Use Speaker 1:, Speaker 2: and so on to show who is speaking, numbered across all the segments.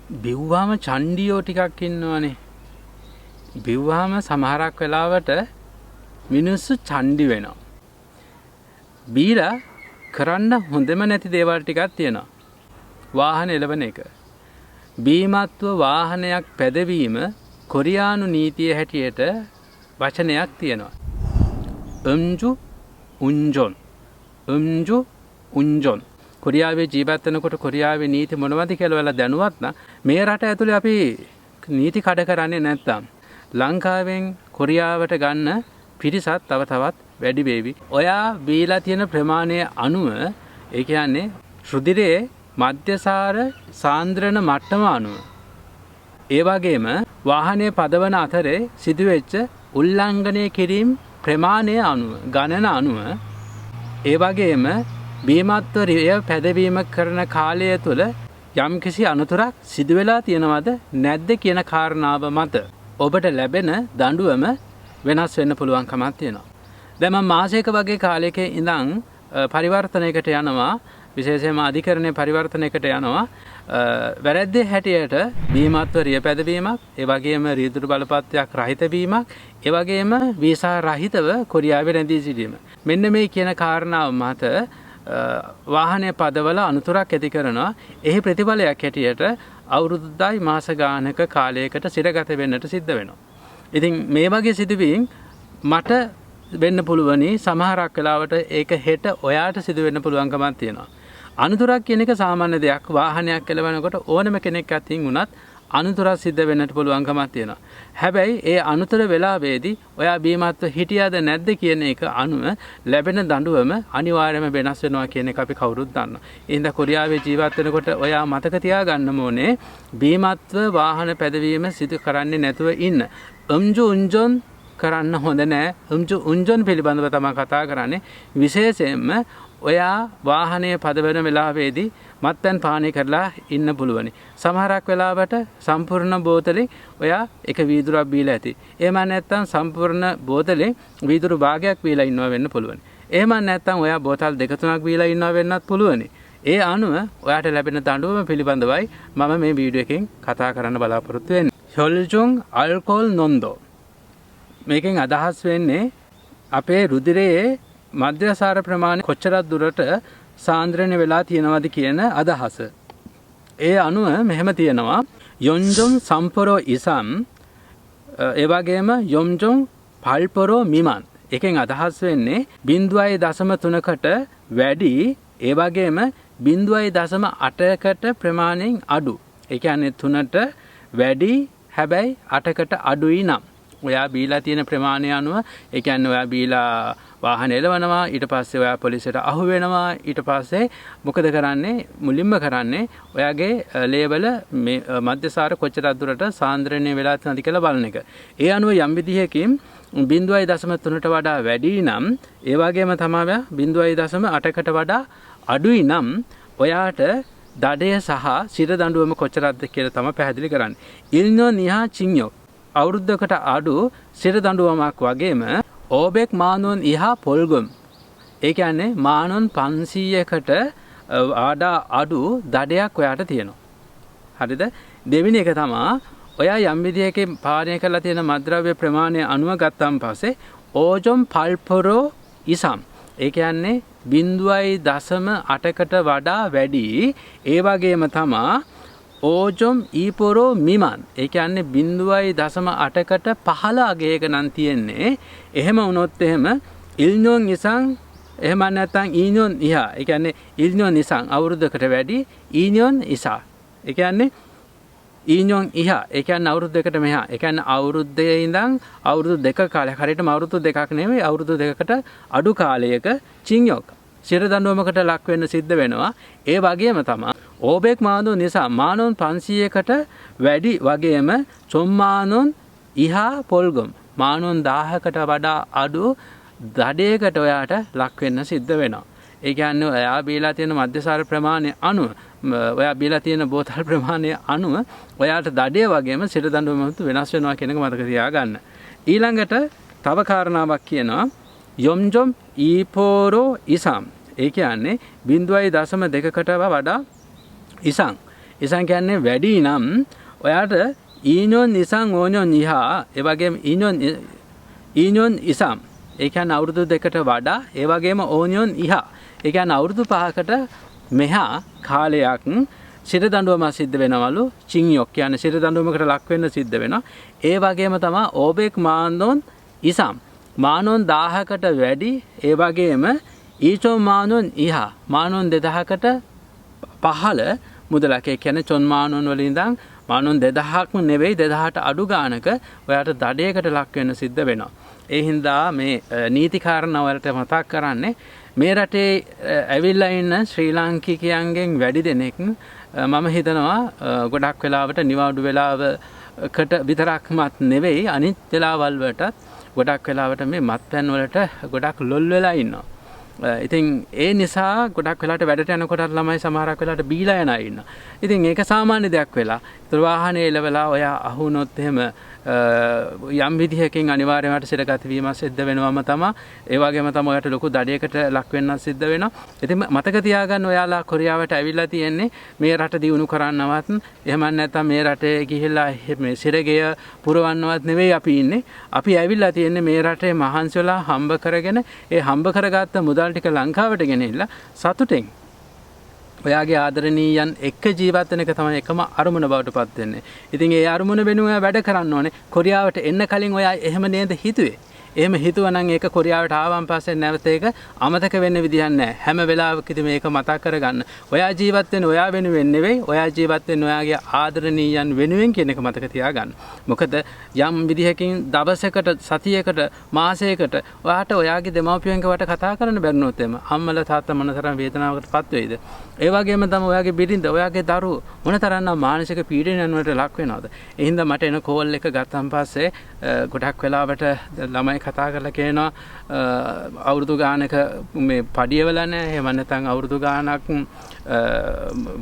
Speaker 1: බිව්වාම චණ්ඩියෝ ටිකක් ඉන්නවනේ. බිව්වාම සමහරක් වෙලාවට මිනිස්සු චණ්ඩි වෙනවා. බීලා කරන්න හොඳම නැති දේවල් ටිකක් තියෙනවා. වාහන එලවන එක. බීමත්ව වාහනයක් පැදවීම කොරියානු නීතිය හැටියට වචනයක් තියෙනවා. 음주 운전. 음주 운전. කොරියාවේ ජීවත් වෙනකොට කොරියාවේ නීති මොනවද කියලා ඔයාලා දැනුවත් නම් මේ රට ඇතුලේ අපි නීති කඩ කරන්නේ නැත්තම් ලංකාවෙන් කොරියාවට ගන්න පිරිසත් තවත් වැඩි වේවි. ඔයා බීලා තියෙන ප්‍රමාණය අනුව ඒ කියන්නේ රුධිරයේ මධ්‍යසාර සාන්ද්‍රණ මට්ටම අනුව ඒ වගේම වාහනයේ පදවන අතරේ සිදුවෙච්ච උල්ලංඝනය කිරීම ප්‍රමාණය අනුව ගණන අනුව ඒ වගේම බීමත්වය පැදවීම කරන කාලය තුළ යම්කිසි අනතුරක් සිදු වෙලා තියෙනවද නැද්ද කියන කාරණාව මත ඔබට ලැබෙන දඬුවම වෙනස් වෙන්න පුළුවන්කමක් තියෙනවා. දැන් මම මාසයක වගේ කාලයක ඉඳන් පරිවර්තනයකට යනවා, විශේෂයෙන්ම අධිකරණයේ පරිවර්තනයකට යනවා. වැරැද්දේ හැටියට බීමත්වය පැදවීමක්, ඒ වගේම රීදුරු බලපත්‍රයක් රහිත වීමක්, ඒ වගේම වීසා රහිතව කොරියාවේ රැඳී සිටීම. මෙන්න මේ කියන කාරණාව මත වාහනය පදවල අනතුරක් ඇති කරනවා. එහි ප්‍රතිඵලයක් හැටියට අවුරුද්දයි මාස ගානක කාලයකට සිරගත වෙන්නට සිද්ධ වෙනවා. ඉතින් මේ වගේ සිදුවීම් මට වෙන්න පුළුවනි. සමහරක් වෙලාවට ඒක හෙට ඔයාට සිදු වෙන්න පුළුවන්කමක් තියෙනවා. අනතුරක් කියන එක සාමාන්‍ය දෙයක්. වාහනයක් එලවනකොට ඕනම කෙනෙක් අතින් වුණත් අනතුරක් සිද්ධ වෙන්නට පුළුවන්කමක් තියෙනවා. හැබැයි ඒ අනතුර වෙලාවේදී ඔයා බීමත්ව හිටියද නැද්ද කියන එක අනුව ලැබෙන දඬුවම අනිවාර්යයෙන්ම වෙනස් වෙනවා කියන එක අපි කවුරුත් දන්නවා. එහෙනම් කොරියාවේ ජීවත් වෙනකොට ඔයා මතක තියාගන්න ඕනේ බීමත්ව වාහන පැදවීම සිදු කරන්නේ නැතුව ඉන්න. 음주 운전 කරන්න හොඳ නෑ. 음주 운전 පිළිබඳව තමයි කතා කරන්නේ. විශේෂයෙන්ම ඔයා වාහනයේ පදවන වෙලාවේදී මත්පැන් පානය කරලා ඉන්න පුළුවනි. සමහරක් වෙලාවට සම්පූර්ණ බෝතලේ ඔයා එක වීදුරක් බීලා ඇති. එහෙම නැත්නම් සම්පූර්ණ බෝතලේ වීදුරු භාගයක් බීලා ඉන්නවා වෙන්න පුළුවනි. එහෙම නැත්නම් ඔයා බෝතල් දෙක තුනක් බීලා ඉන්නවා වෙන්නත් පුළුවනි. ඒ අනුව ඔයාට ලැබෙන දඬුවම පිළිබඳවයි මම මේ වීඩියෝ එකෙන් කතා කරන්න බලාපොරොත්තු වෙන්නේ. 혈중 알코올 농도. මේකෙන් අදහස් වෙන්නේ අපේ රුධිරයේ මධ්‍යසාර ප්‍රමාණය කොච්චරක් දුරට සාන්ද්‍රණය වෙලා තියෙනවද කියන අදහස. ඒ අනුව මෙහෙම තියෙනවා. 연종 3% 이상 ඒ වගේම 연종 8% 미만. එකෙන් අදහස් වෙන්නේ 0.3කට වැඩි, ඒ වගේම 0.8කට ප්‍රමාණයෙන් අඩු. ඒ කියන්නේ 3ට වැඩි හැබැයි 8කට අඩුයි නම් ඔයා බීලා තියෙන ප්‍රමාණය අනුව, ඒ කියන්නේ ඔයා බීලා වාහන එලවනවා, ඊට පස්සේ ඔයා පොලිසියට අහු වෙනවා, ඊට පස්සේ මොකද කරන්නේ? මුලින්ම කරන්නේ ඔයාගේ ලේබල මේ මධ්‍යසාර කොච්චරක් දුරට සාන්ද්‍රණය වෙලා තියෙනවද කියලා බලන එක. ඒ අනුව යම් විදිහකින් 0.3ට වඩා වැඩි නම්, ඒ වගේම තමයි 0.8කට වඩා අඩුයි නම් ඔයාට දඩය සහ සිර දඬුවම කොච්චරක්ද කියලා තමයි පැහැදිලි කරන්නේ. ඉල්නෝ නිහා චින්යෝ අවුරුද්දකට අඩු සිර දඬුවමක් වගේම ඕබෙක් මානොන් ඉහා පොල්ගම්. ඒ කියන්නේ මානොන් 500කට වඩා අඩු දඩයක් ඔයාට තියෙනවා. හරිද? දෙවෙනි එක තමයි ඔයා යම් විදියකින් පානය කරලා තියෙන මත්ද්‍රව්‍ය ප්‍රමාණය අනුව ගත්තාන් පස්සේ ඕජොම් පල්පරෝ ඉසම්. ඒ කියන්නේ 0.8කට වඩා වැඩි. ඒ වගේම තමයි ඕජොම් ඊපොරෝ මිමන්. ඒ කියන්නේ 0.8කට පහළ අගයක නම් තියෙන්නේ. එහෙම වුණොත් එහෙම ඉල්නොන් ඉසං, එහෙම නැත්නම් ඊනොන් ඉහා. ඒ කියන්නේ ඉල්නොන් ඉසං අවුරුද්දකට වැඩි, ඊනොන් ඉසා. ඒ කියන්නේ ඊනොන් ඉහා. ඒ කියන්නේ අවුරුද්දකට මෙහා. ඒ කියන්නේ අවුරුද්දේ ඉඳන් අවුරුදු දෙක කාලයක්, හරියටම අවුරුදු දෙකක් නෙවෙයි, අවුරුදු දෙකකට අඩු කාලයක චින්යොක් සිර දඬුවමකට ලක් වෙන්න සිද්ධ වෙනවා. ඒ වගේම තමයි ඕබෙක් මානොන් නිසා මානොන් 500කට වැඩි, වගේම චොම්මානොන් ඉහා පොල්ගම් මානොන් 1000කට වඩා අඩු දඩයකට ඔයාට ලක් වෙන්න සිද්ධ වෙනවා. ඒ කියන්නේ ඔයා බීලා තියෙන මධ්‍යසාර ප්‍රමාණය අනුව, ඔයා බීලා තියෙන බෝතල් ප්‍රමාණය අනුව ඔයාට දඩය වගේම සිර දඬුවම වෙනස් වෙනවා කියන එක මතක තියාගන්න. ඊළඟට තව කාරණාවක් කියනවා යොම්ජොම් ඊපෝරෝ ඉසම්. ඒ කියන්නේ 0.2කට වඩා ඉසං. ඉසම් කියන්නේ වැඩි නම් ඔයාට ඊනොන් ඉසම් ඕනොන් ඉහා ඒ වගේම ඊනොන් ඉසම් ඒ කියන්නේ අවුරුදු 2කට වඩා ඒ වගේම ඕනොන් ඉහා ඒ කියන්නේ අවුරුදු 5කට මෙහා කාලයක් සිර දඬුවම සිද්ධ වෙනවලු චින්යොක් කියන්නේ සිර දඬුවමකට ලක් වෙන්න සිද්ධ වෙනවා. ඒ වගේම තමයි ඕබෙක් මානොන් ඉසම් මානොන් 1000කට වැඩි ඒ වගේම ඊචෝ මානොන් ඉහා මානොන් 2000කට පහළ මුදලක් ඒ කියන්නේ චොන් මානොන් වලින් ඉඳන් මානොන් 2000ක්ම නෙවෙයි 2000ට අඩු ගානක ඔයාට දඩයකට ලක් වෙන්න සිද්ධ වෙනවා. ඒ හින්දා මේ නීති කාරණා වලට මතක් කරන්නේ මේ රටේ ඇවිල්ලා ඉන්න ශ්‍රී ලාංකිකයන්ගෙන් වැඩි දෙනෙක් මම හිතනවා ගොඩක් වෙලාවට නිවාඩු වෙලාවකට විතරක්මත් නෙවෙයි අනිත් වෙලාවල් වලටත් ගොඩක් වෙලාවට මේ මත්පැන් වලට ගොඩක් ලොල් වෙලා ඉන්නවා. ඉතින් ඒ නිසා ගොඩක් වෙලාවට වැඩට යනකොට ළමයි සමහරක් වෙලාවට බීලා යන අය ඉන්නවා. ඉතින් ඒක සාමාන්‍ය දෙයක් වෙලා. ඒතර වාහනේ එලවලා ඔයා අහුනොත් එහෙම යම් විදිහකින් අනිවාර්යයෙන්ම සිරගත වීම සිද්ධ වෙනවම තමයි. ඒ වගේම තමයි ඔයාට ලොකු දඩයකට ලක් වෙන්න සිද්ධ වෙනවා. ඉතින් මතක තියාගන්න ඔයාලා කොරියාවට ඇවිල්ලා තියෙන්නේ මේ රට දියුණු කරන්නවත් එහෙම නැත්නම් මේ රටේ ගිහිල්ලා මේ සිරගය පුරවන්නවත් නෙවෙයි අපි ඉන්නේ. අපි ඇවිල්ලා තියෙන්නේ මේ රටේ මහන්සි වෙලා හම්බ කරගෙන ඒ හම්බ කරගත්ත මුදල් ටික ලංකාවට ගෙනෙilla සතුටෙන් ඔයාගේ ආදරණීයන් එක්ක ජීවත් වෙන එක තමයි එකම අරමුණ බවට පත් වෙන්නේ. ඉතින් ඒ අරමුණ වෙනුවෙන් වැඩ කරන්න ඕනේ. කොරියාවට එන්න කලින් ඔයා එහෙම නේද හිතුවේ? එහෙම හිතුවනම් ඒක කොරියාවට ආවන් පස්සේ නැවත ඒක අමතක වෙන්න විදිහක් නැහැ. හැම වෙලාවකදී මේක මතක් කරගන්න. ඔයා ජීවත් වෙන්නේ ඔයා වෙනුවෙන් නෙවෙයි. ඔයා ජීවත් වෙන්නේ ඔයාගේ ආදරණීයන් වෙනුවෙන් කියන එක මතක තියාගන්න. මොකද යම් විදිහකින් දවසකට සතියකට මාසයකට ඔයාට ඔයාගේ දෙමව්පියන්ගවට කතා කරන්න බැරිනොත් එම අම්මලා තාත්තා මොනතරම් වේදනාවකටපත් වෙයිද? ඒ වගේම තමයි ඔයාගේ බිරිඳ ඔයාගේ දරුවෝ මොනතරම්නම් මානසික පීඩනයන් වලට ලක් වෙනවද? ඒ හින්දා මට එන කෝල් එක ගත්තන් පස්සේ ගොඩක් වෙලාවට ළමයි කතා කරලා කියනවා අවුරුදු ගානක මේ පඩියවල නැහැ එහෙම නැත්නම් අවුරුදු ගානක්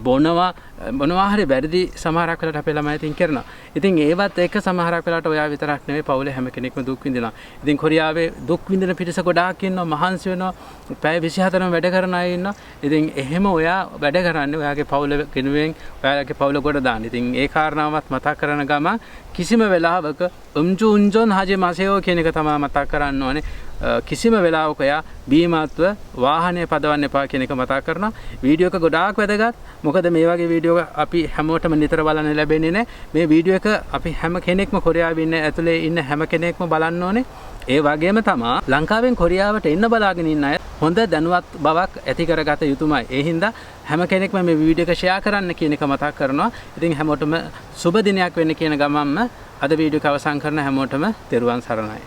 Speaker 1: බොනවා මොනවා හරි වැරදි සමහරක් වෙලාවට අපේ ළමයි තින් කරනවා. ඉතින් ඒවත් එක සමහරක් වෙලාවට ඔයා විතරක් නෙවෙයි පවුලේ හැම කෙනෙක්ම දුක් විඳිනවා. ඉතින් කොරියාවේ දුක් විඳින පිරිස ගොඩාක් ඉන්නවා මහන්සි වෙනවා. පැය 24ම වැඩ කරන අය ඉන්නවා. ඉතින් එහෙම ඔයා වැඩ කරන්නේ ඔයාගේ පවුල වෙනුවෙන් ඔයාගේ පවුල කොට දාන්න. ඉතින් ඒ කාරණාවත් මතක් කරන ගම කිසිම වෙලාවක උන්ජොන් හජේ මාසෙෝ කියන එක තමයි මතක් කරන්න ඕනේ. කිසිම වෙලාවක ඔයා බීමාත්ව වාහනය පදවන්න එපා කියන එක මතක් කරනවා. වීඩියෝ එක ගොඩාක් වැදගත්. මොකද මේ වගේ වීඩියෝ අපි හැමෝටම නිතර බලන්න ලැබෙන්නේ නැහැ. මේ වීඩියෝ එක අපි හැම කෙනෙක්ම කොරියාවේ ඉන්න ඇතුලේ ඉන්න හැම කෙනෙක්ම බලන්න ඕනේ. ඒ වගේම තමයි ලංකාවෙන් කොරියාවට එන්න බලාගෙන ඉන්න අය හොඳ දැනුවත් බවක් ඇති කරගත යුතුමයි. ඒ හින්දා හැම කෙනෙක්ම මේ වීඩියෝ එක ෂෙයා කරන්න කියන එක මතක් කරනවා. ඉතින් හැමෝටම සුබ දිනයක් වෙන්න කියන ගමන්ම අද වීඩියෝ එක අවසන් කරන හැමෝටම තෙරුවන් සරණයි.